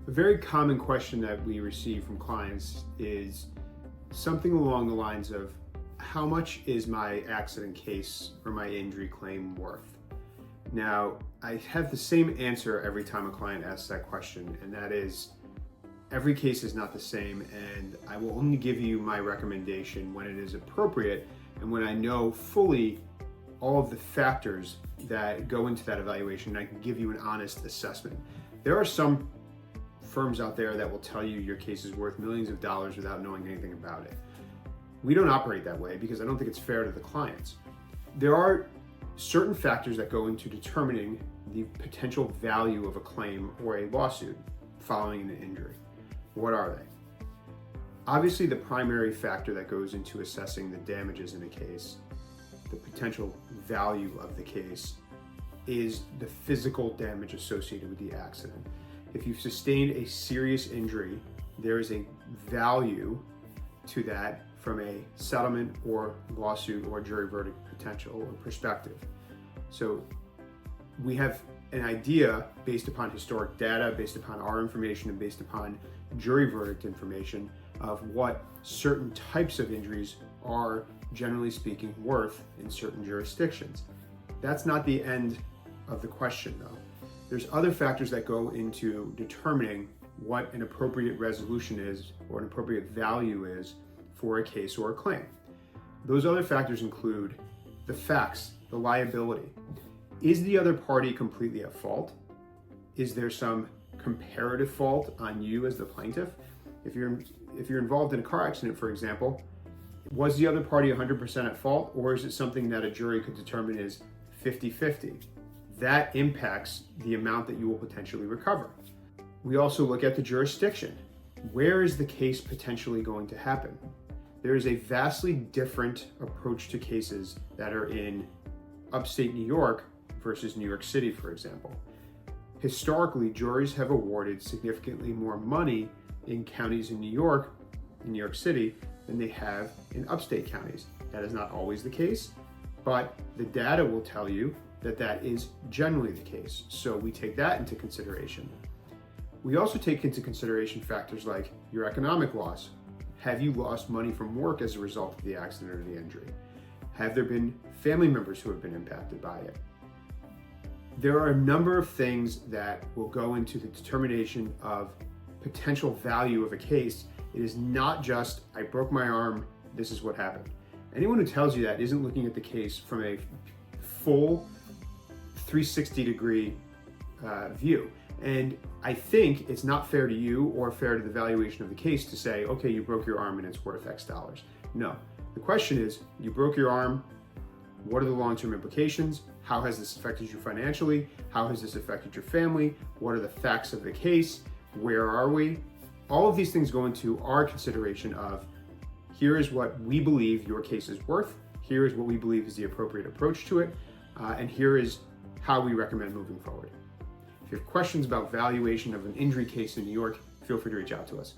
A very common question that we receive from clients is something along the lines of, how much is my accident case or my injury claim worth? Now, I have the same answer every time a client asks that question, and that is, every case is not the same, and I will only give you my recommendation when it is appropriate and when I know fully all of the factors that go into that evaluation, and I can give you an honest assessment. There are some firms out there that will tell you your case is worth millions of dollars without knowing anything about it. We don't operate that way because I don't think it's fair to the clients. There are certain factors that go into determining the potential value of a claim or a lawsuit following an injury. What are they? Obviously, the primary factor that goes into assessing the damages in a case, the potential value of the case, is the physical damage associated with the accident. If you've sustained a serious injury, there is a value to that from a settlement or lawsuit or jury verdict potential or perspective. So we have an idea based upon historic data, based upon our information, and based upon jury verdict information of what certain types of injuries are, generally speaking, worth in certain jurisdictions. That's not the end of the question, though. There's other factors that go into determining what an appropriate resolution is or an appropriate value is for a case or a claim. Those other factors include the facts, the liability. Is the other party completely at fault? Is there some comparative fault on you as the plaintiff? If you're involved in a car accident, for example, was the other party 100% at fault, or is it something that a jury could determine is 50-50? That impacts the amount that you will potentially recover. We also look at the jurisdiction. Where is the case potentially going to happen? There is a vastly different approach to cases that are in upstate New York versus New York City, for example. Historically, juries have awarded significantly more money in counties in New York City, than they have in upstate counties. That is not always the case, but the data will tell you that that is generally the case. So we take that into consideration. We also take into consideration factors like your economic loss. Have you lost money from work as a result of the accident or the injury? Have there been family members who have been impacted by it? There are a number of things that will go into the determination of potential value of a case. It is not just, I broke my arm, this is what happened. Anyone who tells you that isn't looking at the case from a full 360-degree view. And I think it's not fair to you or fair to the valuation of the case to say, okay, you broke your arm and it's worth X dollars. No, the question is, you broke your arm, what are the long-term implications? How has this affected you financially? How has this affected your family? What are the facts of the case? Where are we? All of these things go into our consideration of, here is what we believe your case is worth, here is what we believe is the appropriate approach to it, and here is how we recommend moving forward. If you have questions about valuation of an injury case in New York, feel free to reach out to us.